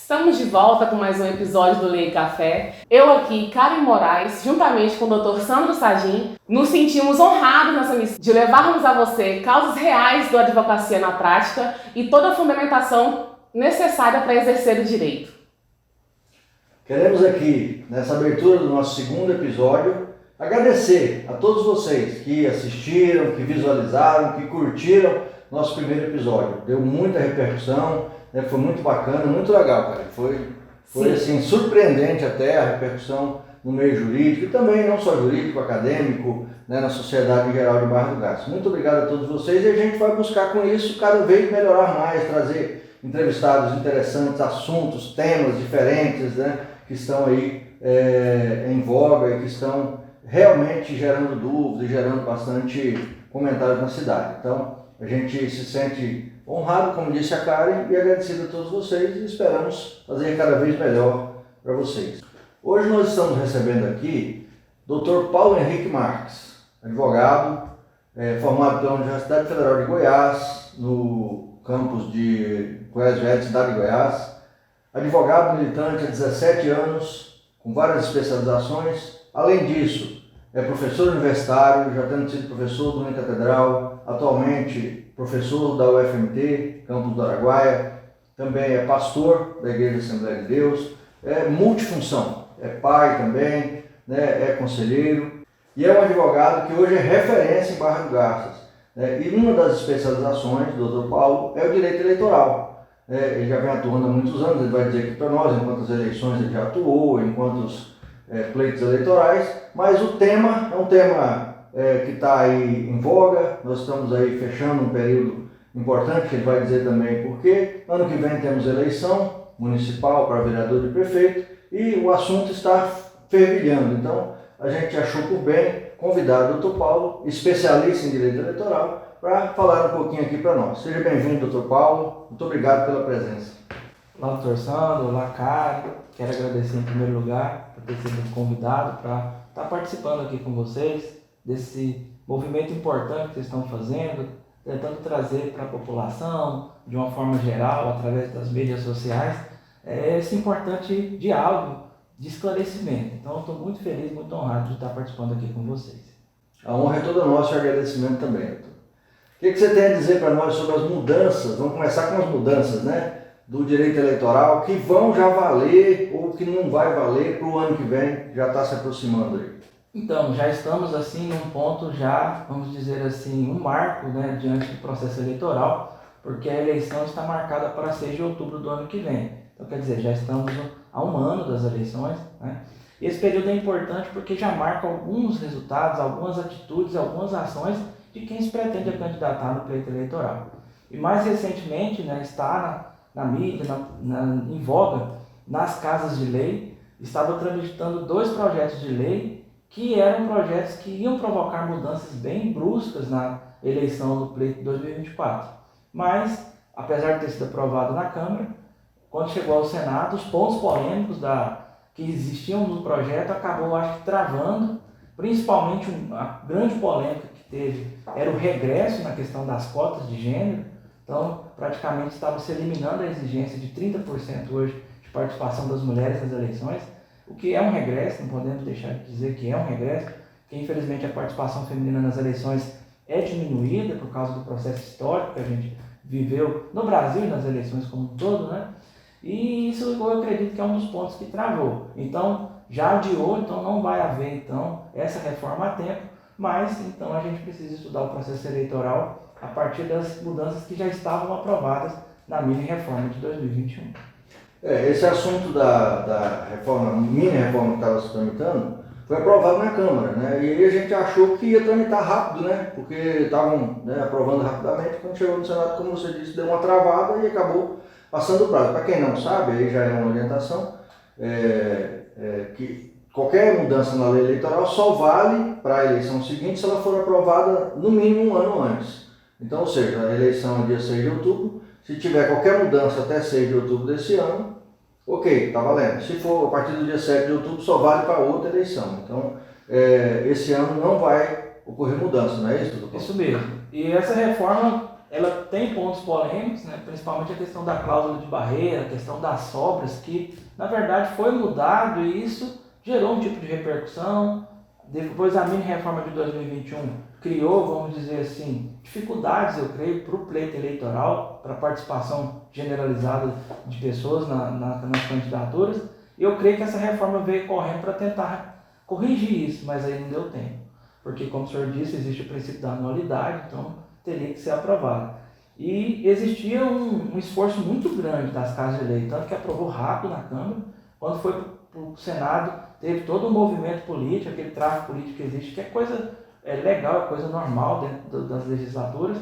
Estamos de volta com mais um episódio do Lei Café. Eu aqui, Karen Moraes, juntamente com o Dr. Sandro Sagin, nos sentimos honrados nessa missão de levarmos a você causas reais da advocacia na prática e toda a fundamentação necessária para exercer o direito. Queremos aqui, nessa abertura do nosso segundo episódio, agradecer a todos vocês que assistiram, que visualizaram, que curtiram nosso primeiro episódio. Deu muita repercussão, foi muito bacana, muito legal, cara. Foi assim, surpreendente até a repercussão no meio jurídico e também não só jurídico, acadêmico, na sociedade em geral de Barra do Garças. Muito obrigado a todos vocês e a gente vai buscar com isso cada vez melhorar mais, trazer entrevistados interessantes, assuntos, temas diferentes, que estão aí em voga e que estão realmente gerando dúvidas e gerando bastante comentários na cidade. Então, a gente se sente honrado, como disse a Karen, e agradecido a todos vocês e esperamos fazer cada vez melhor para vocês. Hoje nós estamos recebendo aqui Dr. Paulo Henrique Marques, advogado, formado pela Universidade Federal de Goiás, no campus de Goiás Velho, cidade de Goiás, advogado militante há 17 anos, com várias especializações. Além disso, é professor universitário, já tendo sido professor do Unicatedral, atualmente professor da UFMT, campus do Araguaia, também é pastor da Igreja Assembleia de Deus, é multifunção, é pai também, é conselheiro e é um advogado que hoje é referência em Barra do Garças. E uma das especializações do Dr. Paulo é o direito eleitoral. Ele já vem atuando há muitos anos, ele vai dizer aqui para nós, em quantas eleições ele já atuou, em quantos pleitos eleitorais, mas o tema é um tema que está aí em voga. Nós estamos aí fechando um período importante, que ele vai dizer também porque ano que vem temos eleição municipal para vereador e prefeito e o assunto está fervilhando. Então a gente achou por bem convidar o Dr. Paulo, especialista em direito eleitoral, para falar um pouquinho aqui para nós. Seja bem-vindo, Dr. Paulo. Muito obrigado pela presença. Olá, Dr. Sandro. Olá, Karen. Quero agradecer em primeiro lugar por ter sido convidado para estar participando aqui com vocês desse movimento importante que vocês estão fazendo, tentando trazer para a população, de uma forma geral, através das mídias sociais, esse importante diálogo de esclarecimento. Então, eu estou muito feliz, muito honrado de estar participando aqui com vocês. A honra é toda nossa e o agradecimento também, doutor. O que você tem a dizer para nós sobre as mudanças? Vamos começar com as mudanças, do direito eleitoral, que vão já valer ou que não vai valer para o ano que vem, já está se aproximando aí. Então, já estamos assim num ponto já, vamos dizer assim, um marco, diante do processo eleitoral, porque a eleição está marcada para 6 de outubro do ano que vem. Então, quer dizer, já estamos há um ano das eleições, E esse período é importante porque já marca alguns resultados, algumas atitudes, algumas ações de quem se pretende candidatar no pleito eleitoral. E mais recentemente, está na mídia, em voga, nas casas de lei, estava tramitando 2 projetos de lei que eram projetos que iam provocar mudanças bem bruscas na eleição do pleito de 2024. Mas, apesar de ter sido aprovado na Câmara, quando chegou ao Senado, os pontos polêmicos que existiam no projeto acabou, acho que, travando, principalmente a grande polêmica que teve era o regresso na questão das cotas de gênero. Então, praticamente estava se eliminando a exigência de 30% hoje de participação das mulheres nas eleições, o que é um regresso, não podemos deixar de dizer que é um regresso, porque infelizmente a participação feminina nas eleições é diminuída por causa do processo histórico que a gente viveu no Brasil e nas eleições como um todo, E isso eu acredito que é um dos pontos que travou. Então, já adiou, então não vai haver essa reforma a tempo, mas então a gente precisa estudar o processo eleitoral a partir das mudanças que já estavam aprovadas na mini-reforma de 2021. Esse assunto da mini-reforma que estava se tramitando, foi aprovado na Câmara, E aí a gente achou que ia tramitar rápido, Porque estavam aprovando rapidamente, quando chegou no Senado, como você disse, deu uma travada e acabou passando o prazo. Para quem não sabe, aí já é uma orientação, que qualquer mudança na lei eleitoral só vale para a eleição seguinte se ela for aprovada no mínimo um ano antes. Então, ou seja, a eleição é dia 6 de outubro, se tiver qualquer mudança até 6 de outubro desse ano, ok, está valendo. Se for a partir do dia 7 de outubro, só vale para outra eleição. Então, esse ano não vai ocorrer mudança, não é isso, doutor? Isso mesmo. E essa reforma ela tem pontos polêmicos, né? Principalmente a questão da cláusula de barreira, a questão das sobras, que na verdade foi mudado e isso gerou um tipo de repercussão. Depois a mini reforma de 2021 criou, vamos dizer assim, dificuldades, eu creio, para o pleito eleitoral, para a participação generalizada de pessoas nas candidaturas. E eu creio que essa reforma veio correndo para tentar corrigir isso, mas aí não deu tempo. Porque, como o senhor disse, existe o princípio da anualidade, então teria que ser aprovado. E existia um esforço muito grande das casas de lei, tanto que aprovou rápido na Câmara. Quando foi para o Senado, teve todo um movimento político, aquele tráfico político que existe, que é coisa legal, é coisa normal dentro das legislaturas.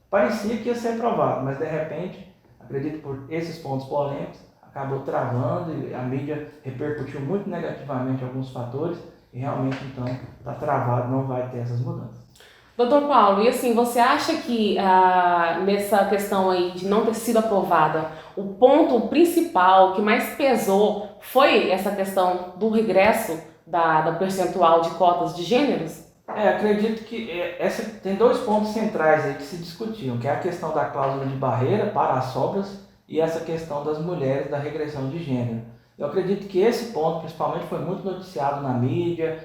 Parecia que ia ser aprovado, mas de repente, acredito por esses pontos polêmicos, acabou travando e a mídia repercutiu muito negativamente alguns fatores e realmente então está travado, não vai ter essas mudanças. Doutor Paulo, e assim, você acha que nessa questão aí de não ter sido aprovada, o ponto principal que mais pesou foi essa questão do regresso da percentual de cotas de gêneros? Acredito que tem dois pontos centrais aí que se discutiam, que é a questão da cláusula de barreira para as sobras e essa questão das mulheres, da regressão de gênero. Eu acredito que esse ponto, principalmente, foi muito noticiado na mídia,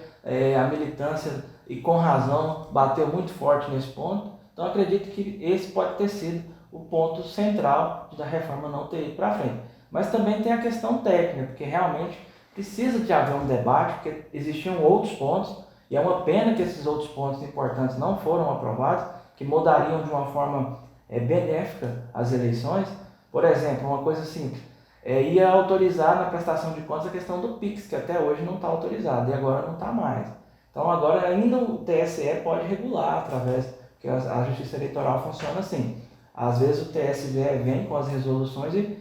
a militância, e com razão, bateu muito forte nesse ponto. Então, acredito que esse pode ter sido o ponto central da reforma não ter ido para frente. Mas também tem a questão técnica, porque realmente precisa de haver um debate, porque existiam outros pontos, e é uma pena que esses outros pontos importantes não foram aprovados, que mudariam de uma forma benéfica as eleições. Por exemplo, uma coisa simples, ia autorizar na prestação de contas a questão do PIX, que até hoje não está autorizado e agora não está mais. Então agora ainda o TSE pode regular através, porque a Justiça Eleitoral funciona assim. Às vezes o TSE vem com as resoluções e,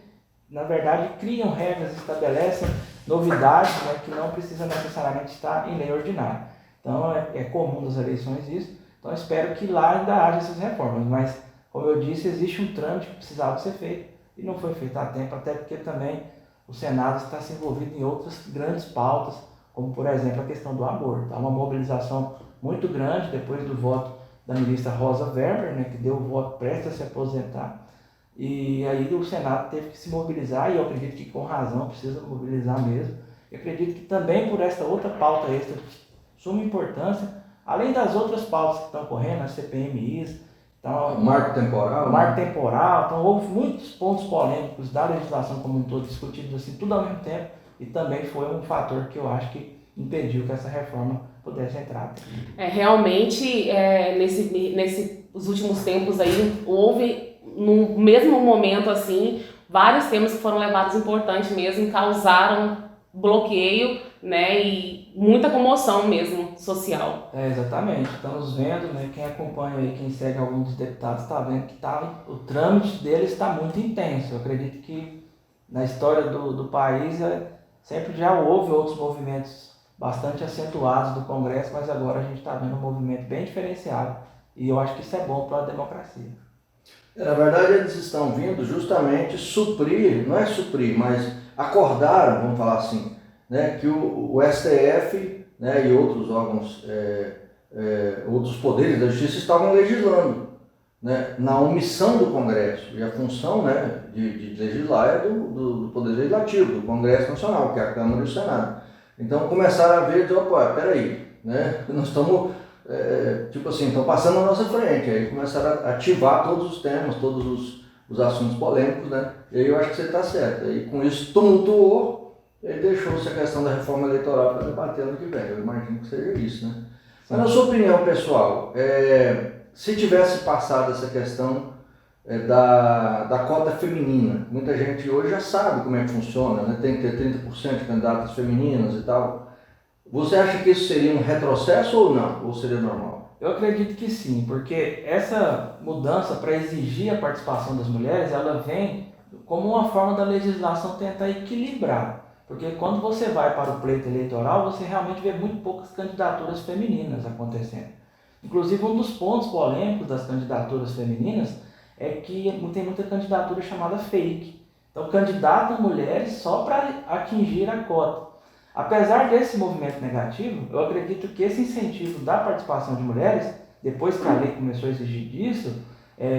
na verdade, criam regras, estabelecem novidades, né, que não precisa necessariamente estar em lei ordinária. Então é comum nas eleições isso. Então espero que lá ainda haja essas reformas, mas como eu disse, existe um trâmite que precisava ser feito e não foi feito a tempo, até porque também o Senado está se envolvido em outras grandes pautas, como por exemplo a questão do aborto. Há uma mobilização muito grande depois do voto da ministra Rosa Weber, né, que deu o voto prestes a se aposentar, e aí o Senado teve que se mobilizar, e eu acredito que com razão precisa mobilizar mesmo. Eu acredito que também por essa outra pauta extra de suma importância, além das outras pautas que estão correndo, as CPMIs, então, marco temporal. Marco temporal, então houve muitos pontos polêmicos da legislação como um todo discutidos assim, tudo ao mesmo tempo, e também foi um fator que eu acho que impediu que essa reforma pudesse entrar. Realmente, nesses últimos tempos aí, houve, no mesmo momento assim, vários temas que foram levados importantes mesmo, causaram bloqueio, né, e muita comoção mesmo social. Exatamente, estamos vendo, né, quem acompanha aí, quem segue alguns dos deputados está vendo que o trâmite deles está muito intenso. Eu acredito que na história do país sempre já houve outros movimentos bastante acentuados do Congresso, mas agora a gente está vendo um movimento bem diferenciado e eu acho que isso é bom para a democracia. Na verdade, eles estão vindo justamente suprir, não é suprir, mas acordaram, vamos falar assim, né, que o STF, né, e outros órgãos, outros poderes da justiça estavam legislando, né, na omissão do Congresso. E a função, né, de legislar é do Poder Legislativo, do Congresso Nacional, que é a Câmara e o Senado. Então começaram a ver, peraí, né, nós estamos, tipo assim, estão passando na nossa frente. Aí começaram a ativar todos os temas, todos os assuntos polêmicos, né, e aí eu acho que você está certo. E com isso tumultuou, e deixou-se a questão da reforma eleitoral para debater ano que vem. Eu imagino que seja isso, né. Mas na sua opinião, pessoal, se tivesse passado essa questão da cota feminina, muita gente hoje já sabe como é que funciona, né? Tem que ter 30% de candidatas femininas e tal. Você acha que isso seria um retrocesso ou não? Ou seria normal? Eu acredito que sim, porque essa mudança para exigir a participação das mulheres, ela vem como uma forma da legislação tentar equilibrar. Porque quando você vai para o pleito eleitoral, você realmente vê muito poucas candidaturas femininas acontecendo. Inclusive, um dos pontos polêmicos das candidaturas femininas é que tem muita candidatura chamada fake. Então, candidatam mulheres só para atingir a cota. Apesar desse movimento negativo, eu acredito que esse incentivo da participação de mulheres, depois que a lei começou a exigir disso,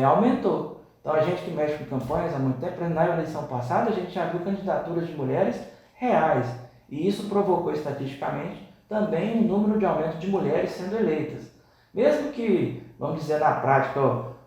aumentou. Então a gente que mexe com campanhas há muito tempo, na eleição passada a gente já viu candidaturas de mulheres reais. E isso provocou estatisticamente também um número de aumento de mulheres sendo eleitas. Mesmo que, vamos dizer, na prática,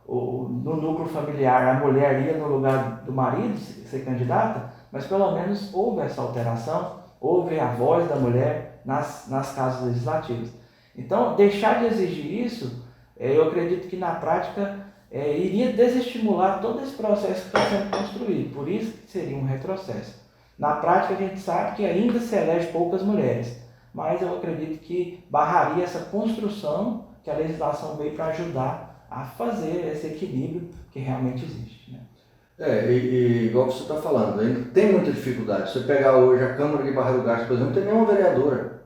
no núcleo familiar, a mulher ia no lugar do marido ser candidata, mas pelo menos houve essa alteração, houve a voz da mulher nas casas legislativas. Então, deixar de exigir isso, eu acredito que na prática iria desestimular todo esse processo que está sendo construído, por isso que seria um retrocesso. Na prática, a gente sabe que ainda se elege poucas mulheres, mas eu acredito que barraria essa construção que a legislação veio para ajudar a fazer esse equilíbrio que realmente existe, né? E igual você está falando, ainda tem muita dificuldade. Se você pegar hoje a Câmara de Barra do Garça, por exemplo, não tem nenhuma vereadora.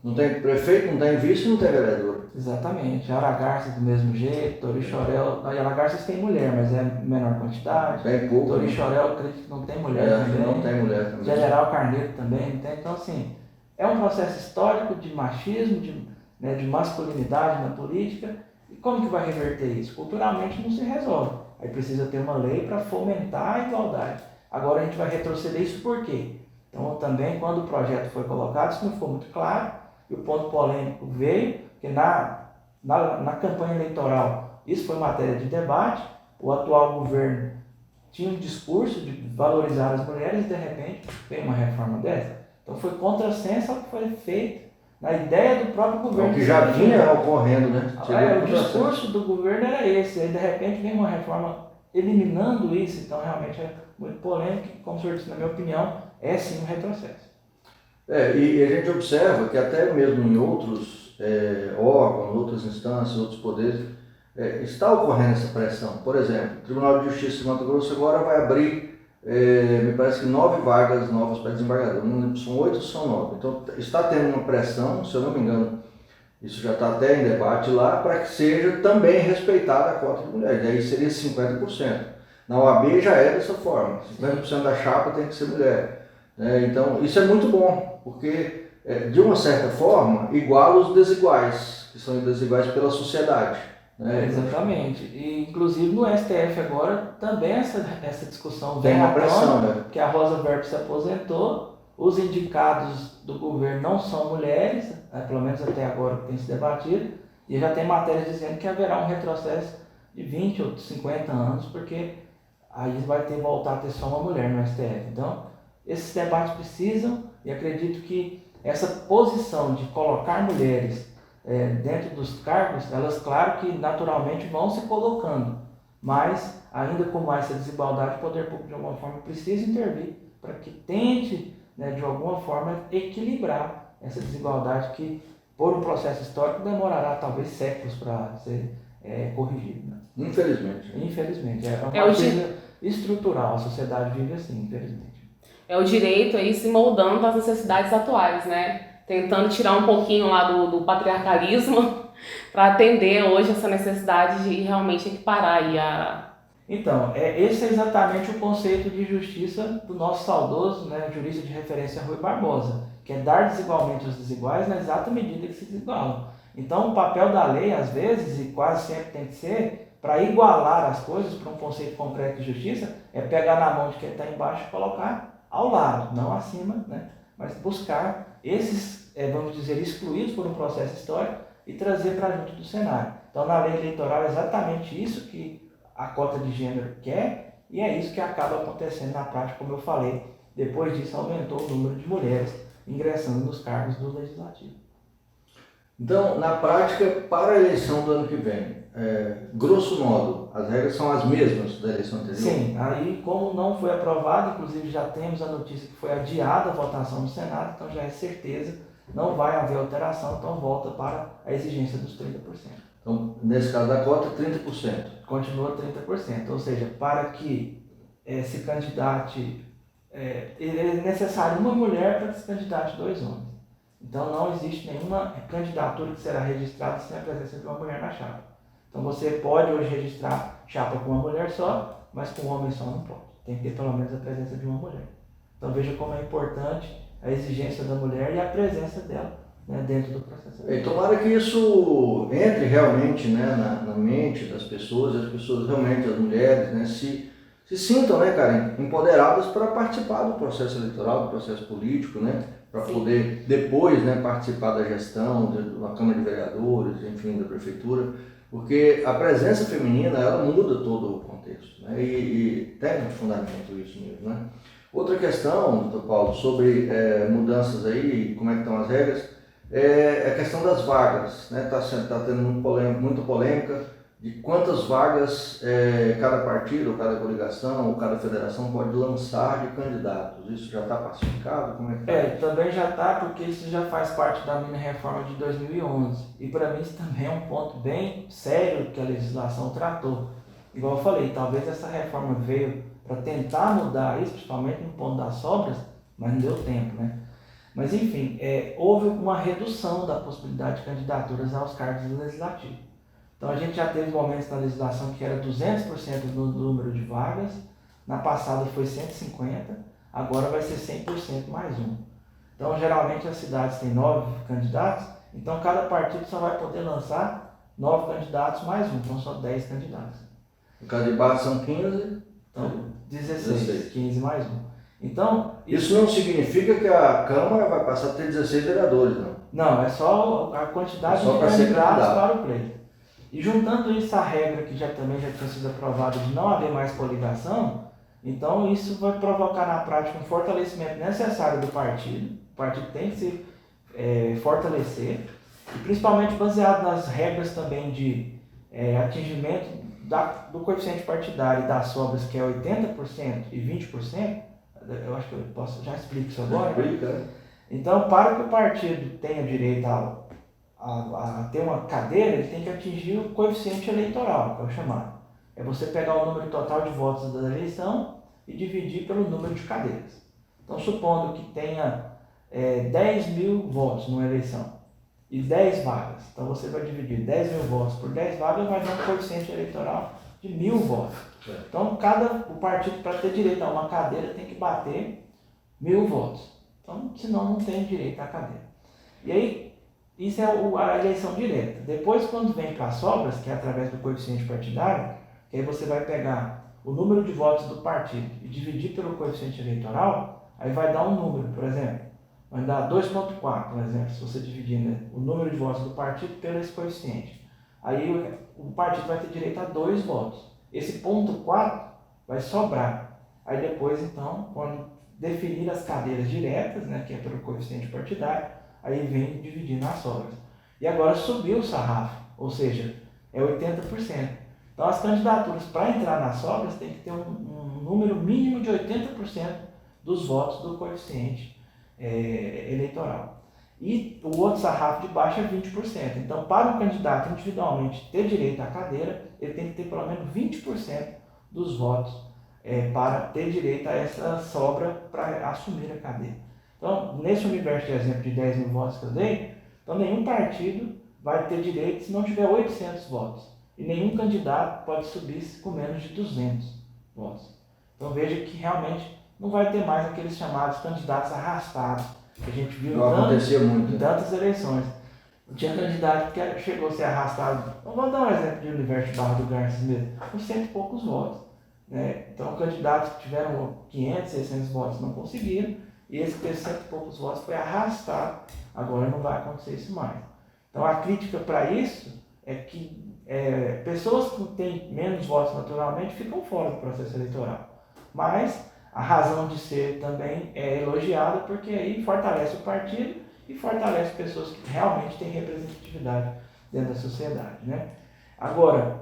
Não tem prefeito, não tem vice, não tem vereadora. Exatamente. Aragarças do mesmo jeito, Torixoréu, e Aragarças tem mulher, mas é menor quantidade. Bem pouco. Torixoréu, acredito que não tem mulher também. Não tem mulher também. General Carneiro também não tem. Então, assim, é um processo histórico de machismo, de masculinidade na política. E como que vai reverter isso? Culturalmente não se resolve. Aí precisa ter uma lei para fomentar a igualdade. Agora a gente vai retroceder isso por quê? Então, também, quando o projeto foi colocado, isso não ficou muito claro. E o ponto polêmico veio, que na campanha eleitoral, isso foi matéria de debate, o atual governo tinha um discurso de valorizar as mulheres e de repente veio uma reforma dessa. Então foi contrassenso ao que foi feito na ideia do próprio governo. O que já vinha ocorrendo, né? O discurso do governo era esse, aí de repente vem uma reforma eliminando isso, então realmente é muito polêmico, como o senhor disse, na minha opinião, é sim um retrocesso. E a gente observa que até mesmo em outros órgãos, outras instâncias, outros poderes, está ocorrendo essa pressão. Por exemplo, o Tribunal de Justiça de Mato Grosso agora vai abrir, me parece que 9 vagas novas para desembargador. Não lembro, são 8 ou são 9. Então está tendo uma pressão, se eu não me engano, isso já está até em debate lá, para que seja também respeitada a cota de mulheres. Daí seria 50%. Na OAB já é dessa forma, 50% da chapa tem que ser mulher. Então isso é muito bom, porque de uma certa forma iguala os desiguais, que são desiguais pela sociedade. Exatamente. E inclusive no STF agora também essa discussão tem vem uma à pressão, tona, que a Rosa Weber se aposentou, os indicados do governo não são mulheres, pelo menos até agora que tem se debatido, e já tem matérias dizendo que haverá um retrocesso de 20 ou 50 anos, porque aí vai voltar a ter só uma mulher no STF. Então, esses debates precisam, e acredito que essa posição de colocar mulheres dentro dos cargos, elas claro que naturalmente vão se colocando, mas ainda com mais essa desigualdade, o poder público de alguma forma precisa intervir para que tente, de alguma forma, equilibrar essa desigualdade que, por um processo histórico, demorará talvez séculos para ser corrigido. Né? Infelizmente. É uma coisa estrutural, a sociedade vive assim, infelizmente. É o direito aí se moldando às necessidades atuais, né? Tentando tirar um pouquinho lá do patriarcalismo para atender hoje essa necessidade de realmente equiparar aí a... Então, esse é exatamente o conceito de justiça do nosso saudoso, jurista de referência Rui Barbosa, que é dar desigualmente aos desiguais na exata medida que se desigualam. Então, o papel da lei, às vezes, e quase sempre tem que ser, para igualar as coisas para um conceito concreto de justiça, é pegar na mão de quem está embaixo e colocar ao lado, não acima, mas buscar esses, vamos dizer, excluídos por um processo histórico e trazer para junto do cenário. Então, na lei eleitoral é exatamente isso que a cota de gênero quer e é isso que acaba acontecendo na prática, como eu falei. Depois disso, aumentou o número de mulheres ingressando nos cargos do Legislativo. Então, na prática, para a eleição do ano que vem, grosso modo, as regras são as mesmas da eleição anterior? Sim, aí como não foi aprovado, inclusive já temos a notícia que foi adiada a votação no Senado, então já é certeza, não vai haver alteração, então volta para a exigência dos 30%. Então, nesse caso da cota, 30%. Continua 30%, ou seja, para que se candidate, é necessário uma mulher para que se candidate 2 homens. Então não existe nenhuma candidatura que será registrada sem a presença de uma mulher na chapa. Então você pode hoje registrar chapa com uma mulher só, mas com um homem só não pode. Tem que ter pelo menos a presença de uma mulher. Então veja como é importante a exigência da mulher e a presença dela né, dentro do processo E eleitoral. tomara que isso entre realmente, né, na mente das pessoas, e as pessoas realmente, as mulheres, né, se sintam, né, cara, empoderadas para participar do processo eleitoral, do processo político, né, para poder depois, né, participar da gestão, da Câmara de Vereadores, enfim, da Prefeitura, porque a presença feminina, ela muda todo o contexto, né, e tem muito fundamento isso mesmo, né. Outra questão, doutor Paulo, sobre mudanças aí, como é que estão as regras, é a questão das vagas, né? Tá tendo muita polêmica de quantas vagas cada partido, ou cada coligação, ou cada federação pode lançar de candidatos. Isso já está pacificado? Como é que tá? Também já está, porque isso já faz parte da minha reforma de 2011. E para mim isso também é um ponto bem sério que a legislação tratou. Igual eu falei, talvez essa reforma veio para tentar mudar isso, principalmente no ponto das sobras, mas não deu tempo, né? Mas enfim, houve uma redução da possibilidade de candidaturas aos cargos legislativos. Então a gente já teve momentos na legislação que era 200% do número de vagas, na passada foi 150%, agora vai ser 100% mais um. Então geralmente as cidades têm 9 candidatos, então cada partido só vai poder lançar 9 candidatos mais um, então só 10 candidatos. No caso de Barra são 15, então 16, 15 mais um. Então, isso não significa que a Câmara vai passar a ter 16 vereadores, não? Não, é só a quantidade de candidatos para o pleito. E juntando isso à regra que também já tinha sido aprovada de não haver mais coligação, então isso vai provocar na prática um fortalecimento necessário do partido. O partido tem que se fortalecer, e principalmente baseado nas regras também de atingimento do coeficiente partidário e das sobras, que é 80% e 20%, eu acho que eu já explico isso agora. Então, para que o partido tenha direito a ter uma cadeira, ele tem que atingir o coeficiente eleitoral, que é o chamado. É você pegar o número total de votos da eleição e dividir pelo número de cadeiras. Então, supondo que tenha 10 mil votos numa eleição e 10 vagas. Então, você vai dividir 10 mil votos por 10 vagas, vai dar um coeficiente eleitoral de 1000 votos. Então, o partido, para ter direito a uma cadeira, tem que bater 1000 votos. Então, senão não tem direito à cadeira. E aí, isso é a eleição direta. Depois, quando vem para as sobras, que é através do coeficiente partidário, que aí você vai pegar o número de votos do partido e dividir pelo coeficiente eleitoral, aí vai dar um número, por exemplo. Vai dar 2,4, por exemplo, se você dividir, né, o número de votos do partido pelo esse coeficiente. Aí o partido vai ter direito a 2 votos. Esse ponto 4 vai sobrar. Aí depois, então, quando definir as cadeiras diretas, né, que é pelo coeficiente partidário, aí vem dividir nas sobras. E agora subiu o sarrafo, ou seja, é 80%. Então as candidaturas para entrar nas sobras tem que ter um número mínimo de 80% dos votos do coeficiente eleitoral. E o outro sarrafo de baixo é 20%. Então, para um candidato individualmente ter direito à cadeira, ele tem que ter pelo menos 20% dos votos para ter direito a essa sobra para assumir a cadeira. Então, nesse universo de exemplo de 10 mil votos que eu dei, então nenhum partido vai ter direito se não tiver 800 votos. E nenhum candidato pode subir com menos de 200 votos. Então, veja que realmente não vai ter mais aqueles chamados candidatos arrastados, que a gente viu em tantas eleições. Tinha candidato que chegou a ser arrastado, vamos dar um exemplo de universo de Barra do Garças mesmo, com 100 e poucos votos. Né? Então, candidatos que tiveram 500, 600 votos não conseguiram, e esse que teve 100 e poucos votos foi arrastado. Agora não vai acontecer isso mais. Então, a crítica para isso é que pessoas que têm menos votos naturalmente ficam fora do processo eleitoral. Mas a razão de ser também é elogiada, porque aí fortalece o partido e fortalece pessoas que realmente têm representatividade dentro da sociedade. Né? Agora,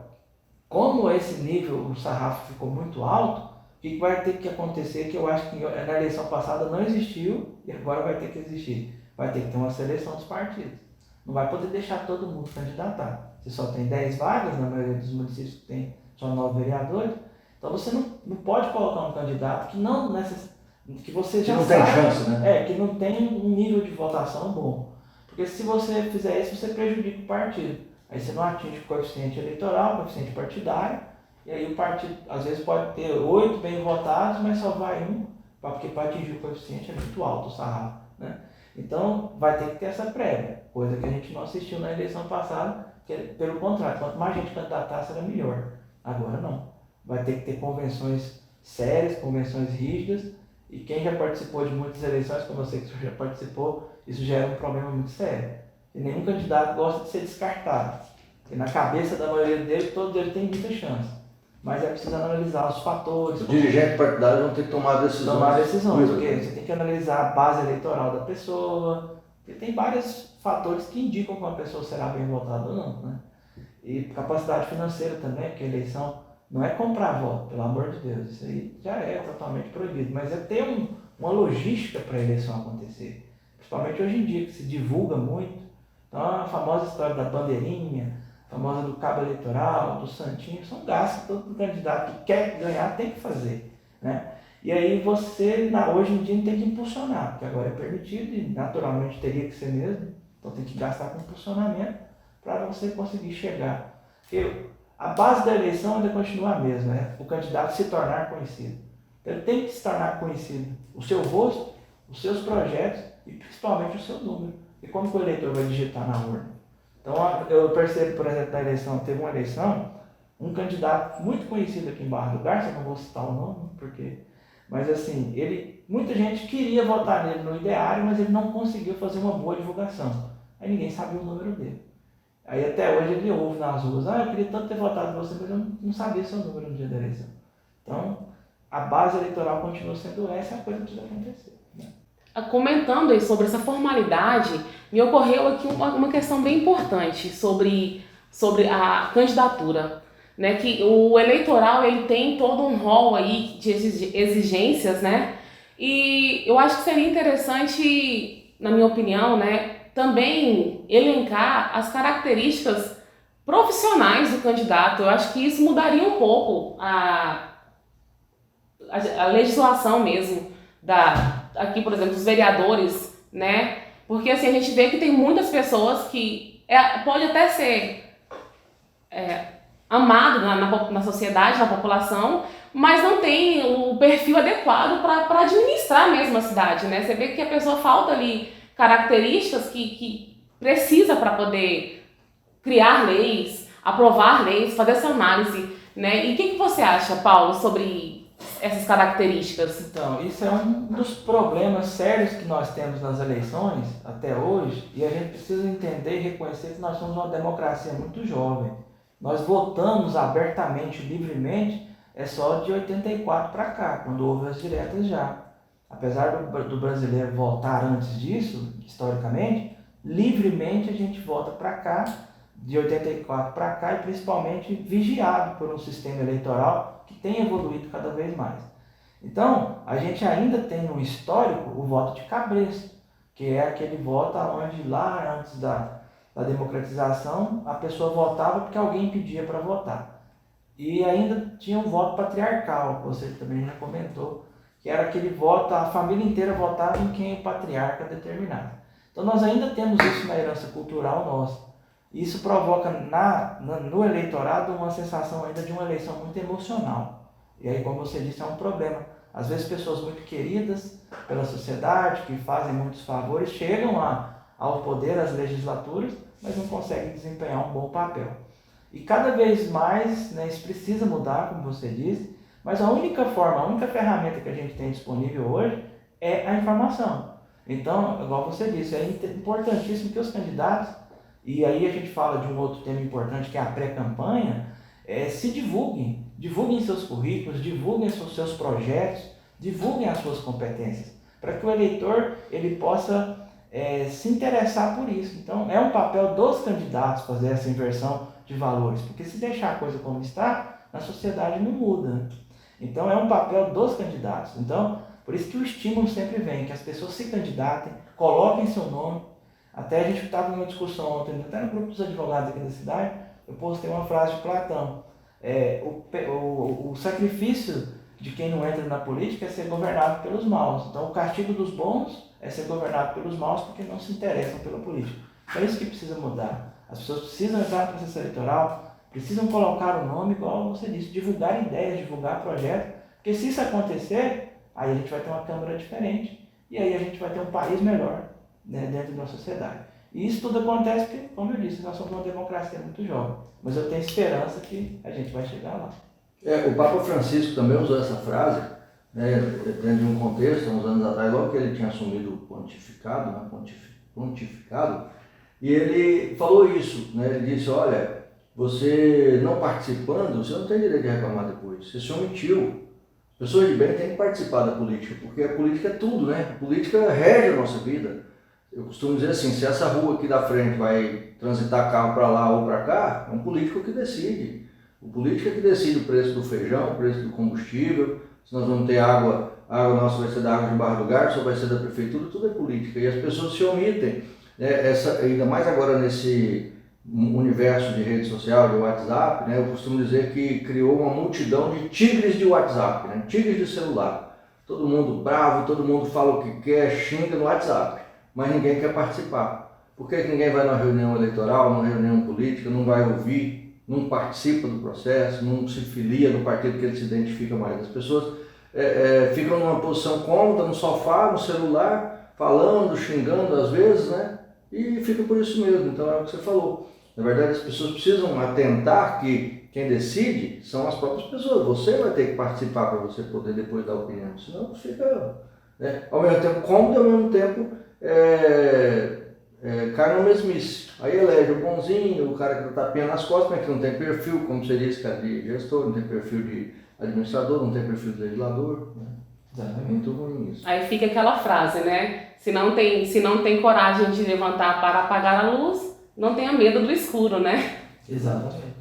como esse nível, o sarrafo ficou muito alto, o que vai ter que acontecer, que eu acho que na eleição passada não existiu e agora vai ter que existir? Vai ter que ter uma seleção dos partidos. Não vai poder deixar todo mundo candidatar. Você só tem 10 vagas, na maioria dos municípios que tem só 9 vereadores. Então você não pode colocar um candidato que você já sabe, tem chance, né? Que não tem um nível de votação bom. Porque se você fizer isso, você prejudica o partido. Aí você não atinge o coeficiente eleitoral, o coeficiente partidário, e aí o partido às vezes pode ter 8 bem votados, mas só vai um porque para atingir o coeficiente é muito alto o sarrafo, né? Então vai ter que ter essa prévia, coisa que a gente não assistiu na eleição passada, que pelo contrário, quanto mais gente candidatasse era melhor. Agora não. Vai ter que ter convenções sérias, convenções rígidas, e quem já participou de muitas eleições, como você que já participou, isso já era um problema muito sério. E nenhum candidato gosta de ser descartado. E na cabeça da maioria deles, todos eles têm muita chance. Mas é preciso analisar os fatores. Os dirigentes partidários vão ter que tomar decisões. Porque você tem que analisar a base eleitoral da pessoa, porque tem vários fatores que indicam que uma pessoa será bem votada ou não, né? E capacidade financeira também, porque a eleição não é comprar voto, pelo amor de Deus, isso aí já é totalmente proibido, mas é ter uma logística para a eleição acontecer, principalmente hoje em dia, que se divulga muito. Então a famosa história da bandeirinha, a famosa do cabo eleitoral, do santinho, são gastos que todo candidato que quer ganhar tem que fazer, né? E aí você, hoje em dia, tem que impulsionar, porque agora é permitido e naturalmente teria que ser mesmo, então tem que gastar com impulsionamento para você conseguir chegar. Porque a base da eleição ainda continua a mesma, né? O candidato se tornar conhecido. Então, ele tem que se tornar conhecido, o seu rosto, os seus projetos e principalmente o seu número. E como que o eleitor vai digitar na urna? Então eu percebo, por exemplo, na eleição, teve uma eleição, um candidato muito conhecido aqui em Barra do Garça, não vou citar o nome, mas assim, muita gente queria votar nele no ideário, mas ele não conseguiu fazer uma boa divulgação. Aí ninguém sabia o número dele. Aí até hoje ele ouve nas ruas, eu queria tanto ter votado em você, mas eu não sabia seu número no dia da eleição. Então, a base eleitoral continua sendo essa, é a coisa que precisa acontecer, né? Comentando aí sobre essa formalidade, me ocorreu aqui uma questão bem importante sobre a candidatura, né? Que o eleitoral ele tem todo um rol aí de exigências, né? E eu acho que seria interessante, na minha opinião, né, também elencar as características profissionais do candidato. Eu acho que isso mudaria um pouco a legislação mesmo aqui, por exemplo, dos vereadores, né? Porque assim, a gente vê que tem muitas pessoas que pode até ser amado na sociedade, na população, mas não tem o perfil adequado para administrar mesmo a cidade, né? Você vê que a pessoa falta ali características que precisa para poder criar leis, aprovar leis, fazer essa análise, né? E o que você acha, Paulo, sobre essas características? Então, isso é um dos problemas sérios que nós temos nas eleições até hoje, e a gente precisa entender e reconhecer que nós somos uma democracia muito jovem. Nós votamos abertamente, livremente, só de 84 para cá, quando houve as diretas já. Apesar do brasileiro votar antes disso, historicamente, livremente a gente vota para cá, de 84 para cá, e principalmente vigiado por um sistema eleitoral que tem evoluído cada vez mais. Então, a gente ainda tem no histórico o voto de cabresto, que é aquele voto onde lá antes da democratização a pessoa votava porque alguém pedia para votar. E ainda tinha um voto patriarcal, que você também já comentou, que era aquele voto, a família inteira votava em quem o patriarca determinava. Então nós ainda temos isso na herança cultural nossa. Isso provoca no eleitorado uma sensação ainda de uma eleição muito emocional. E aí, como você disse, é um problema. Às vezes pessoas muito queridas pela sociedade, que fazem muitos favores, chegam ao poder, às legislaturas, mas não conseguem desempenhar um bom papel. E cada vez mais, né, isso precisa mudar, como você disse, mas a única ferramenta que a gente tem disponível hoje é a informação. Então, igual você disse, é importantíssimo que os candidatos, e aí a gente fala de um outro tema importante que é a pré-campanha, se divulguem seus currículos, divulguem os seus projetos, divulguem as suas competências, para que o eleitor ele possa se interessar por isso. Então, é um papel dos candidatos fazer essa inversão de valores, porque se deixar a coisa como está, a sociedade não muda. Então, é um papel dos candidatos. Então, por isso que o estímulo sempre vem, que as pessoas se candidatem, coloquem seu nome. Até a gente estava numa discussão ontem, até no grupo dos advogados aqui da cidade, eu postei uma frase de Platão. O sacrifício de quem não entra na política é ser governado pelos maus. Então, o castigo dos bons é ser governado pelos maus porque não se interessam pela política. É isso que precisa mudar. As pessoas precisam entrar no processo eleitoral, precisam colocar o nome, igual você disse, divulgar ideias, divulgar projetos, porque se isso acontecer, aí a gente vai ter uma Câmara diferente e aí a gente vai ter um país melhor, né, dentro da sociedade. E isso tudo acontece porque, como eu disse, nós somos uma democracia muito jovem, mas eu tenho esperança que a gente vai chegar lá. O Papa Francisco também usou essa frase, né, dentro de um contexto, uns anos atrás, logo que ele tinha assumido o pontificado, né, pontificado, e ele falou isso, né, ele disse, olha, você não participando, você não tem direito de reclamar depois, você se omitiu. Pessoas de bem têm que participar da política, porque a política é tudo, né? A política rege a nossa vida. Eu costumo dizer assim, se essa rua aqui da frente vai transitar carro para lá ou para cá, é um político que decide. O político é que decide o preço do feijão, o preço do combustível, se nós vamos ter água, a água nossa vai ser da água de Barra do Garças ou vai ser da prefeitura, tudo é política. E as pessoas se omitem, né? Ainda mais agora nesse universo de rede social, de WhatsApp, né? Eu costumo dizer que criou uma multidão de tigres de WhatsApp, né? Tigres de celular. Todo mundo bravo, todo mundo fala o que quer, xinga no WhatsApp, mas ninguém quer participar. Por que ninguém vai numa reunião eleitoral, numa reunião política, não vai ouvir, não participa do processo, não se filia no partido que ele se identifica mais? As pessoas ficam numa posição cômoda, no sofá, no celular, falando, xingando às vezes, né? E fica por isso mesmo. Então é o que você falou. Na verdade, as pessoas precisam atentar que quem decide são as próprias pessoas. Você vai ter que participar para você poder depois dar opinião. Senão fica, né, ao mesmo tempo cômodo e ao mesmo tempo cai no mesmice. Aí elege o bonzinho, o cara que dá tapinha nas costas, mas que não tem perfil, como você disse, cara, de gestor, não tem perfil de administrador, não tem perfil de legislador. Né? É muito ruim isso. Aí fica aquela frase, né? Se não tem coragem de levantar para apagar a luz, não tenha medo do escuro, né? Exatamente.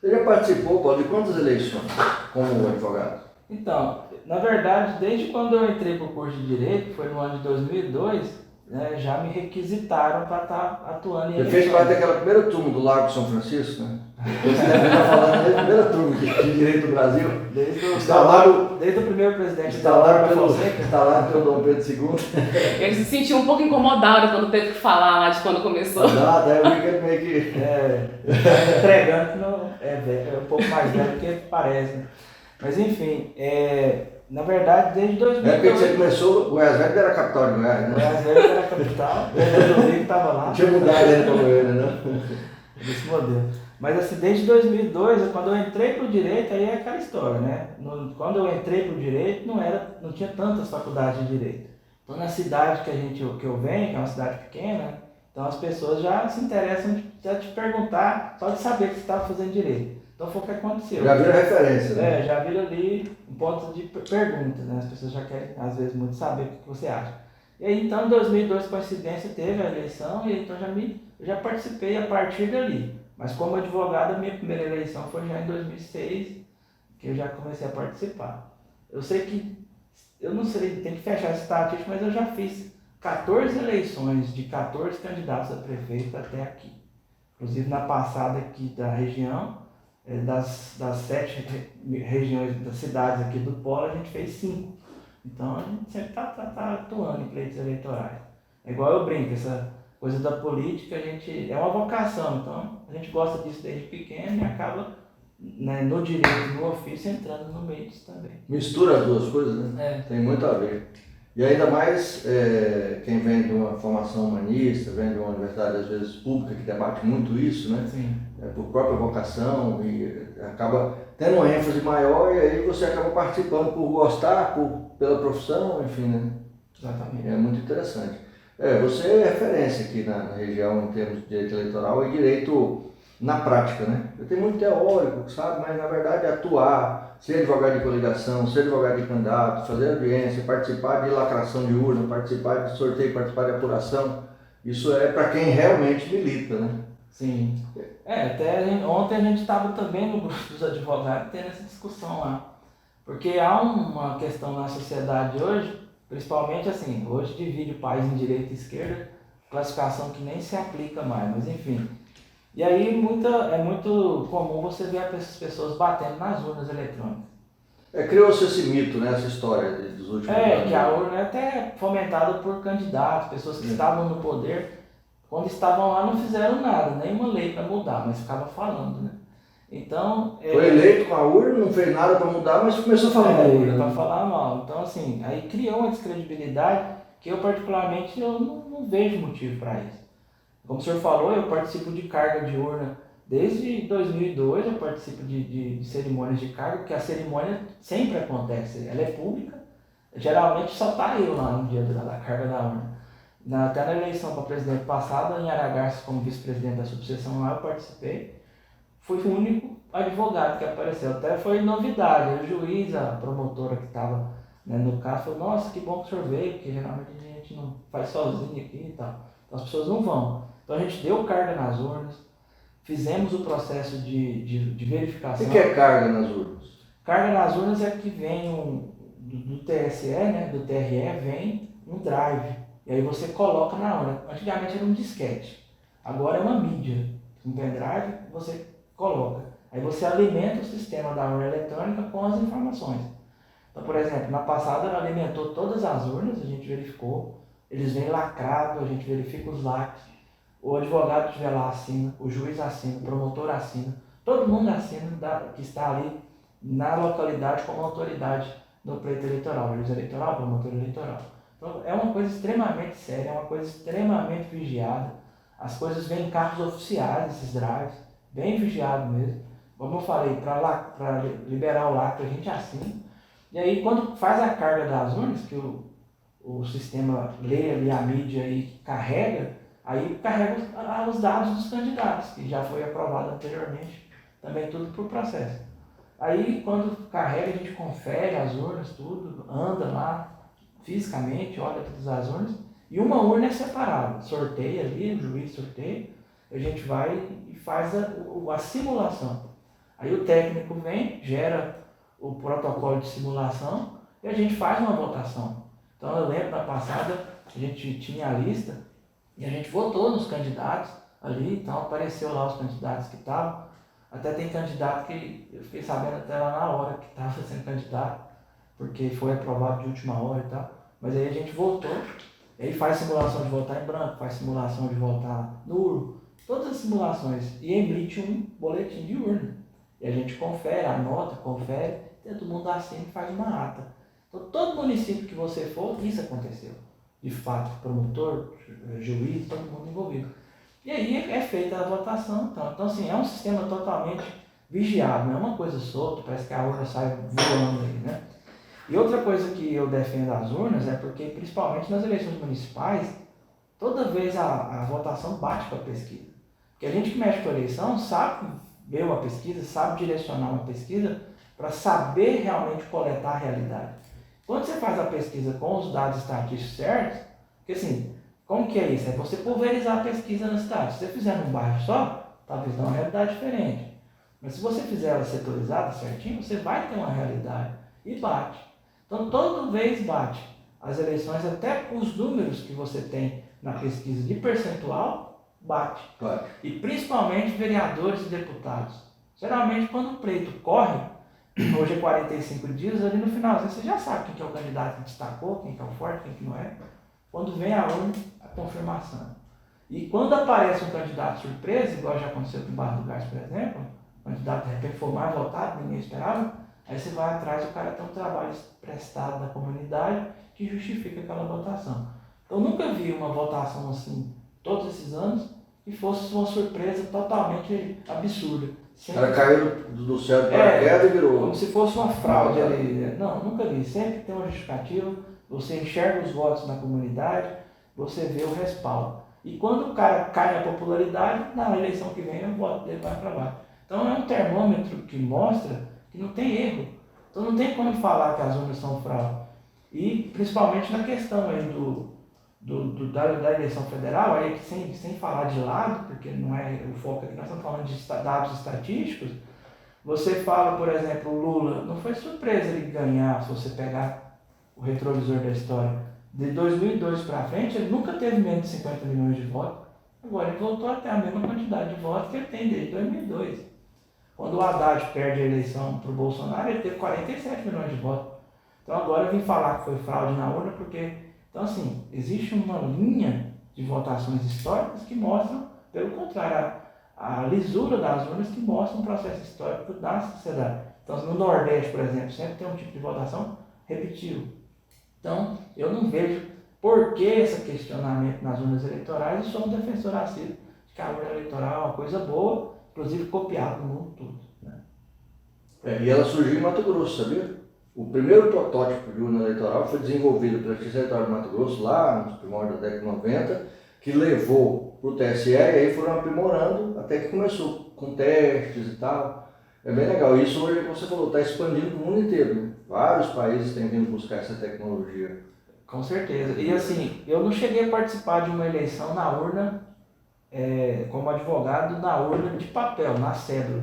Você já participou, Paulo, de quantas eleições como advogado? Então, na verdade, desde quando eu entrei para o curso de Direito, foi no ano de 2002, né, já me requisitaram para estar atuando em Você eleições. fez parte daquela primeira turma do Largo de São Francisco, né? Você deve estar falando da primeira turma de Direito do Brasil. Desde o primeiro presidente instalado pelo Dom Pedro II. Ele se sentiu um pouco incomodado quando teve que falar lá de quando começou. Exato, eu vi que ele meio que... entregando que não é um pouco mais velho do que parece. Né? Mas enfim, na verdade, desde 2002... É porque você começou, Goiás Velho era a capital de Goiás, né? Goiás Velho era a capital, o Rodrigo estava lá. Não tinha mudado ele para Goiânia, né? Desse modelo. Mas assim, desde 2002, quando eu entrei para o Direito, aí é aquela história, né? Quando eu entrei para o Direito, não tinha tantas faculdades de Direito. Então na cidade que eu venho, que é uma cidade pequena, então as pessoas já se interessam de te perguntar, só de saber que você estava fazendo Direito. Então foi o que aconteceu. Já vira referência, né? Já vira ali um ponto de perguntas, né? As pessoas já querem, às vezes, muito saber o que você acha. E aí, então, em 2002, coincidência, teve a eleição, e então eu já participei a partir dali. Mas como advogado, a minha primeira eleição foi já em 2006, que eu já comecei a participar. Eu sei que, eu não sei, tem que fechar essa estatística, mas eu já fiz 14 eleições de 14 candidatos a prefeito até aqui. Inclusive, na passada aqui da região, das 7 regiões das cidades aqui do Polo, a gente fez 5. Então a gente sempre tá atuando em pleitos eleitorais. É igual eu brinco, essa coisa da política, a gente é uma vocação, então a gente gosta disso desde pequeno e acaba, né, no direito, no ofício, entrando no meio disso também. Mistura as duas coisas, né? Tem muito a ver. E ainda mais quem vem de uma formação humanista, vem de uma universidade às vezes pública que debate muito isso, né? Sim. Por própria vocação e acaba tendo uma ênfase maior e aí você acaba participando por gostar, pela profissão, enfim, né? Exatamente. É muito interessante. Você é referência aqui na região em termos de direito eleitoral e direito na prática, né? Eu tenho muito teórico, sabe? Mas na verdade atuar, ser advogado de coligação, ser advogado de candidato, fazer audiência, participar de lacração de urna, participar de sorteio, participar de apuração, isso é para quem realmente milita, né? Sim. Até ontem a gente estava também no grupo dos advogados tendo essa discussão lá. Porque há uma questão na sociedade hoje, principalmente assim, hoje divide o país em direita e esquerda, classificação que nem se aplica mais, mas enfim. E aí é muito comum você ver essas pessoas batendo nas urnas eletrônicas. Criou-se esse mito, né, essa história dos últimos anos. Que a urna é até fomentada por candidatos, pessoas que estavam no poder, quando estavam lá não fizeram nada, nenhuma lei para mudar, mas ficavam falando, né? Então, foi eleito com a urna, não fez nada para mudar, mas começou a falar mal. Para falar mal. Então, assim, aí criou uma descredibilidade que eu particularmente eu não vejo motivo para isso. Como o senhor falou, eu participo de carga de urna desde 2002, eu participo de cerimônias de carga, porque a cerimônia sempre acontece, ela é pública, geralmente só está eu lá no dia da carga da urna. Até na eleição para presidente passada, em Aragarças, como vice-presidente da subseção lá, eu participei. Fui o único advogado que apareceu. Até foi novidade. O juiz, a promotora que estava, né, no caso, falou: nossa, que bom que o senhor veio, porque geralmente a gente não faz sozinho aqui e tal. Então as pessoas não vão. Então a gente deu carga nas urnas, fizemos o processo de verificação. O que é carga nas urnas? Carga nas urnas é que vem do TSE, né, do TRE, vem um drive. E aí você coloca na urna. Antigamente era um disquete. Agora é uma mídia. Um pendrive, você coloca. Aí você alimenta o sistema da urna eletrônica com as informações. Então, por exemplo, na passada ela alimentou todas as urnas, a gente verificou. Eles vêm lacrados, a gente verifica os lacres. O advogado que estiver lá assina, o juiz assina, o promotor assina. Todo mundo assina que está ali na localidade como autoridade no pleito eleitoral. Juiz eleitoral, promotor eleitoral. Então, é uma coisa extremamente séria, é uma coisa extremamente vigiada. As coisas vêm em carros oficiais, esses drives, bem vigiado mesmo. Como eu falei, para liberar o lacre a gente assina. E aí, quando faz a carga das urnas, que o sistema lê ali a mídia e carrega, aí carrega os dados dos candidatos, que já foi aprovado anteriormente, também tudo por processo. Aí, quando carrega, a gente confere as urnas, tudo, anda lá fisicamente, olha todas as urnas, e uma urna é separada, sorteia ali, o juiz sorteia, a gente vai e faz a simulação. Aí o técnico vem, gera o protocolo de simulação e a gente faz uma votação. Então eu lembro na passada, a gente tinha a lista e a gente votou nos candidatos ali, então apareceu lá os candidatos que estavam. Até tem candidato que eu fiquei sabendo até lá na hora que estava sendo candidato, porque foi aprovado de última hora e tal. Mas aí a gente votou, aí faz simulação de votar em branco, faz simulação de votar nulo, todas as simulações, e emite um boletim de urna. E a gente confere, anota, confere, todo mundo assina e faz uma ata. Então todo município que você for, isso aconteceu. De fato, promotor, juiz, todo mundo envolvido. E aí é feita a votação. Então assim, é um sistema totalmente vigiado, não é uma coisa solta, parece que a urna sai voando aí, né? E outra coisa que eu defendo as urnas é porque, principalmente nas eleições municipais, toda vez a votação bate com a pesquisa. Porque a gente que mexe com a eleição sabe ver uma pesquisa, sabe direcionar uma pesquisa para saber realmente coletar a realidade. Quando você faz a pesquisa com os dados estatísticos certos, porque assim, como que é isso? É você pulverizar a pesquisa na cidade. Se você fizer num bairro só, talvez dê uma realidade diferente. Mas se você fizer ela setorizada certinho, você vai ter uma realidade e bate. Então, toda vez bate. As eleições, até os números que você tem na pesquisa de percentual, bate. Claro. E principalmente vereadores e deputados. Geralmente, quando o pleito corre, hoje é 45 dias, ali no finalzinho você já sabe quem que é o candidato que destacou, quem que é o forte, quem que não é. Quando vem a urna, a confirmação. E quando aparece um candidato surpresa, igual já aconteceu com o Barra do Gás, por exemplo, o candidato de repente foi mais votado, ninguém esperava, aí você vai atrás, o cara tem um trabalho prestado na comunidade que justifica aquela votação. Então, eu nunca vi uma votação assim, todos esses anos, que fosse uma surpresa totalmente absurda. O cara caiu do céu de paraquedas e virou. Como se fosse uma fraude ali. Não, nunca vi. Sempre tem uma justificativa, você enxerga os votos na comunidade, você vê o respaldo. E quando o cara cai na popularidade, na eleição que vem, o voto dele vai para baixo. Então é um termômetro que mostra que não tem erro. Então não tem como falar que as urnas são fraude. E principalmente na questão aí da eleição federal, aí sem falar de lado, porque não é o foco aqui, nós estamos falando de dados estatísticos, você fala, por exemplo, o Lula, não foi surpresa ele ganhar, se você pegar o retrovisor da história, de 2002 para frente, ele nunca teve menos de 50 milhões de votos, agora ele voltou a ter a mesma quantidade de votos que ele tem desde 2002. Quando o Haddad perde a eleição para o Bolsonaro, ele teve 47 milhões de votos. Então agora eu vim falar que foi fraude na urna, porque então, assim, existe uma linha de votações históricas que mostram, pelo contrário, a lisura das urnas que mostra um processo histórico da sociedade. Então, no Nordeste, por exemplo, sempre tem um tipo de votação repetido. Então, eu não vejo por que esse questionamento nas urnas eleitorais e sou um defensor assíduo de que a urna eleitoral é uma coisa boa, inclusive copiada no mundo todo. Né? E ela surgiu em Mato Grosso, sabia? O primeiro protótipo de urna eleitoral foi desenvolvido pela Justiça Eleitoral de Mato Grosso, lá nos primórdios da década de 90, que levou para o TSE e aí foram aprimorando até que começou com testes e tal. É bem legal. Isso hoje, como você falou, está expandindo no mundo inteiro. Vários países têm vindo buscar essa tecnologia. Com certeza. E assim, eu não cheguei a participar de uma eleição na urna, como advogado, na urna de papel, na cédula.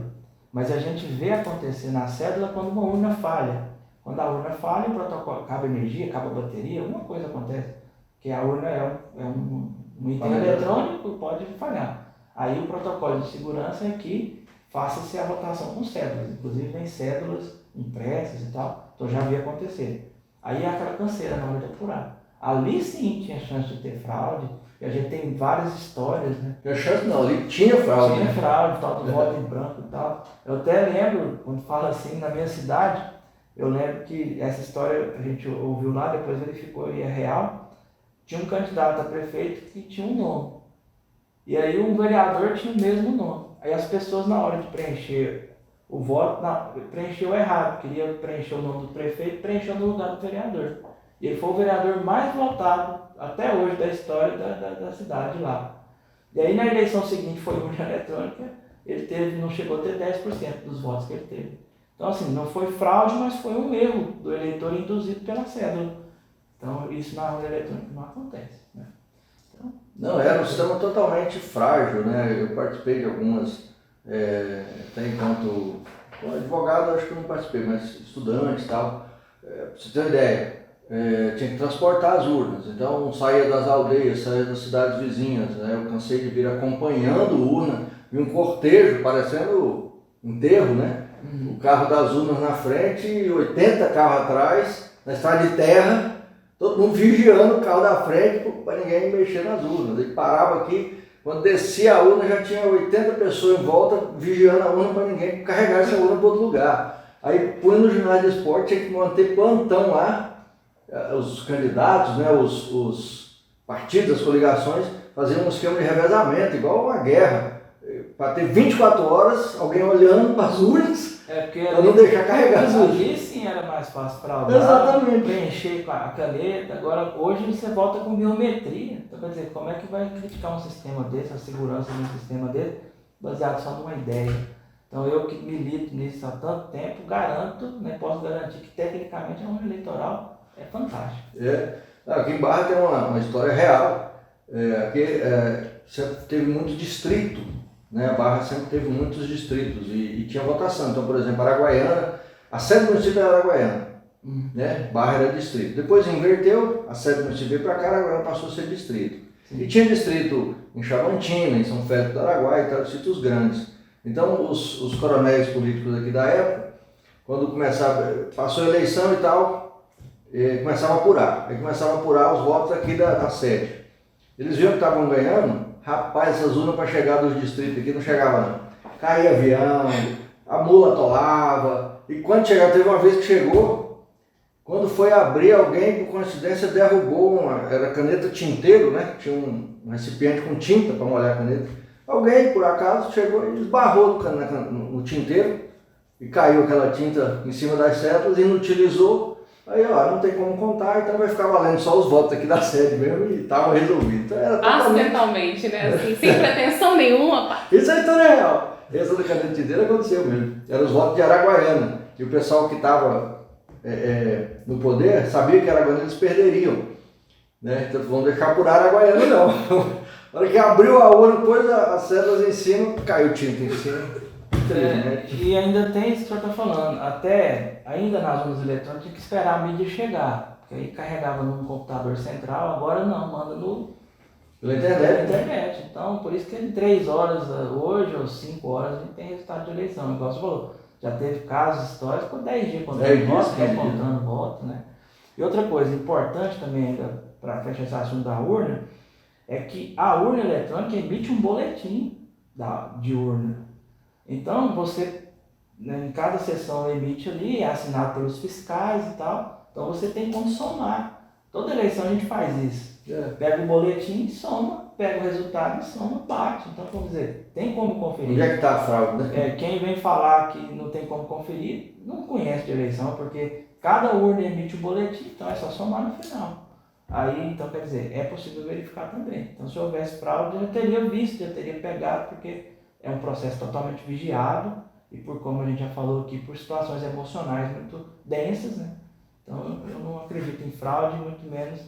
Mas a gente vê acontecer na cédula quando uma urna falha. Quando a urna falha, o protocolo, acaba energia, acaba bateria, alguma coisa acontece. Porque a urna é um item eletrônico e pode falhar. Aí o protocolo de segurança é que faça-se a votação com cédulas. Inclusive vem cédulas impressas e tal. Então já vi acontecer. Aí é aquela canseira na hora de apurar. Ali sim tinha chance de ter fraude. E a gente tem várias histórias, né? Tinha chance não, ali tinha fraude. Tinha fraude, tal do voto em branco e tal. Eu até lembro, quando fala assim, na minha cidade, eu lembro que essa história a gente ouviu lá, depois verificou e é real. Tinha um candidato a prefeito que tinha um nome. E aí um vereador tinha o mesmo nome. Aí as pessoas na hora de preencher o voto, preencheu errado. Queria preencher o nome do prefeito, preencheu no lugar do vereador. E ele foi o vereador mais votado até hoje da história da cidade lá. E aí na eleição seguinte foi urna eletrônica, ele não chegou a ter 10% dos votos que ele teve. Então assim, não foi fraude, mas foi um erro do eleitor induzido pela cédula. Então isso na urna eletrônica não acontece. Né? Então, não, era um sistema totalmente frágil, né? Eu participei de algumas, até enquanto advogado acho que eu não participei, mas estudante e tal. Pra você ter uma ideia, tinha que transportar as urnas, então saía das aldeias, saía das cidades vizinhas, né? Eu cansei de vir acompanhando urna, e um cortejo parecendo enterro, né? O carro das urnas na frente e 80 carros atrás, na estrada de terra, todo mundo vigiando o carro da frente para ninguém mexer nas urnas. Ele parava aqui, quando descia a urna já tinha 80 pessoas em volta vigiando a urna para ninguém carregar essa urna para outro lugar. Aí punha no ginásio de esporte, tinha que manter plantão lá, os candidatos, né, os partidos, as coligações, faziam um esquema de revezamento, igual uma guerra, para ter 24 horas alguém olhando para as urnas, para não deixar carregar as urnas. Ali sim era mais fácil fraudar, exatamente, preencher com a caneta. Agora hoje você volta com biometria. Então quer dizer, como é que vai criticar um sistema desse, a segurança de um sistema desse, baseado só numa ideia? Então eu que milito nisso há tanto tempo, garanto, né, posso garantir que tecnicamente a urna eleitoral é fantástica. Aqui em Barra tem uma história real. Aqui sempre teve muito distrito, né? A Barra sempre teve muitos distritos e tinha votação. Então, por exemplo, Araguaiana, a sede do município era Araguaiana, né? Barra era distrito. Depois inverteu, a sede do município veio para cá, Araguaiana passou a ser distrito. Sim. E tinha distrito em Chavantina, em São Félix do Araguaia, e tal, distritos grandes. Então, os coronéis políticos aqui da época, quando passou a eleição e tal, começava a apurar. Aí começava a apurar os votos aqui da sede. Eles viam que estavam ganhando, rapaz, essas urnas para chegar dos distritos aqui não chegava não. Caía avião, a mula atolava, e quando chegava, teve uma vez que chegou, quando foi abrir, alguém por coincidência derrubou era caneta tinteiro, né? Tinha um recipiente com tinta para molhar a caneta. Alguém, por acaso, chegou e esbarrou no tinteiro e caiu aquela tinta em cima das cédulas e inutilizou. Aí, não tem como contar, então vai ficar valendo só os votos aqui da sede mesmo e estava resolvido. Então, era acidentalmente, né? Assim, sem pretensão nenhuma. Pá. Isso é história real. Essa da caneta de tinteiro aconteceu mesmo. Eram os votos de Araguaiana. E o pessoal que estava no poder sabia que Araguaiana eles perderiam. Né? Então, vão deixar por Araguaiana não. Na hora que abriu a urna, pôs as cédulas em cima, caiu tinta em cima. E ainda tem isso que o senhor está falando, ainda nas urnas eletrônicas tinha que esperar a mídia chegar, porque aí carregava num computador central, agora não, manda pela internet. Então, por isso que em 3 horas hoje, ou 5 horas, a gente tem resultado de eleição, igual você falou, já teve casos históricos por 10 dias contando voto, contando voto, né? E outra coisa importante também ainda, para fechar esse assunto da urna, é que a urna eletrônica emite um boletim de urna. Então, você, né, em cada sessão emite ali, é assinado pelos fiscais e tal, então você tem como somar. Toda eleição a gente faz isso. Pega o boletim e soma, pega o resultado e soma, bate. Então, vamos dizer, tem como conferir. Onde é que está a fraude, né? Quem vem falar que não tem como conferir, não conhece de eleição, porque cada urna emite o boletim, então é só somar no final. Aí, então, quer dizer, é possível verificar também. Então, se houvesse fraude, eu teria visto, eu teria pegado, porque é um processo totalmente vigiado e por, como a gente já falou aqui, por situações emocionais muito densas, né? Então, eu não acredito em fraude, muito menos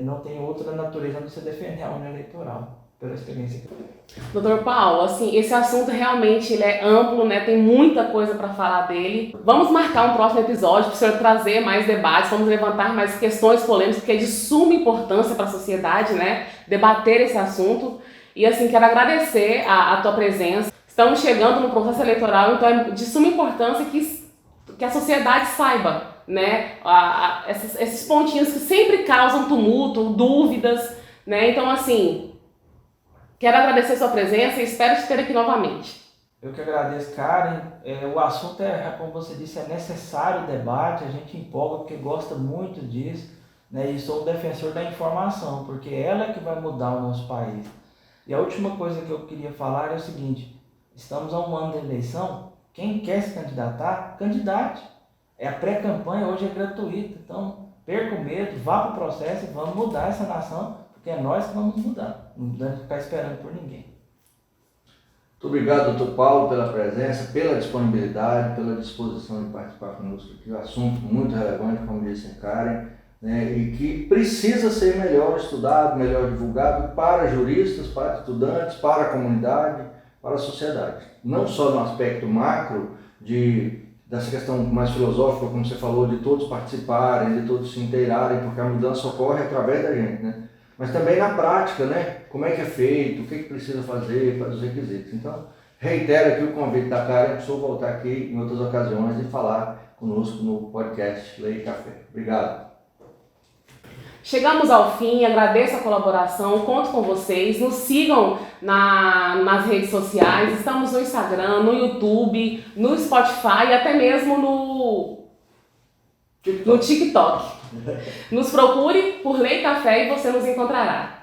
não tem outra natureza a não ser defender a urna eleitoral, pela experiência que eu tenho. Doutor Paulo, assim, esse assunto realmente ele é amplo, né? Tem muita coisa para falar dele. Vamos marcar um próximo episódio para o senhor trazer mais debates, vamos levantar mais questões polêmicas, porque é de suma importância para a sociedade, né? Debater esse assunto. E assim, quero agradecer a tua presença. Estamos chegando no processo eleitoral, então é de suma importância que a sociedade saiba, né? Esses pontinhos que sempre causam tumulto, dúvidas, né? Então, assim, quero agradecer a sua presença e espero te ter aqui novamente. Eu que agradeço, Karen. O assunto como você disse, é necessário o debate, a gente empolga porque gosta muito disso, né? E sou um defensor da informação, porque ela é que vai mudar o nosso país. E a última coisa que eu queria falar é o seguinte: estamos a um ano de eleição, quem quer se candidatar, candidate. A pré-campanha hoje é gratuita, então perca o medo, vá para o processo e vamos mudar essa nação, porque é nós que vamos mudar, não deve ficar esperando por ninguém. Muito obrigado, doutor Paulo, pela presença, pela disponibilidade, pela disposição de participar conosco aqui. Um assunto muito relevante, como disse a Karen, né, e que precisa ser melhor estudado, melhor divulgado para juristas, para estudantes, para a comunidade, para a sociedade. Não só no aspecto macro dessa questão mais filosófica, como você falou, de todos participarem, de todos se inteirarem, porque a mudança ocorre através da gente, né? Mas também na prática, né? Como é que é feito, o que precisa fazer, para os requisitos. Então, reitero aqui o convite da Karen para o senhor voltar aqui em outras ocasiões e falar conosco no podcast Lei e Café. Obrigado. Chegamos ao fim, agradeço a colaboração, conto com vocês, nos sigam nas redes sociais, estamos no Instagram, no YouTube, no Spotify e até mesmo no TikTok. Nos procure por Lei e Café e você nos encontrará.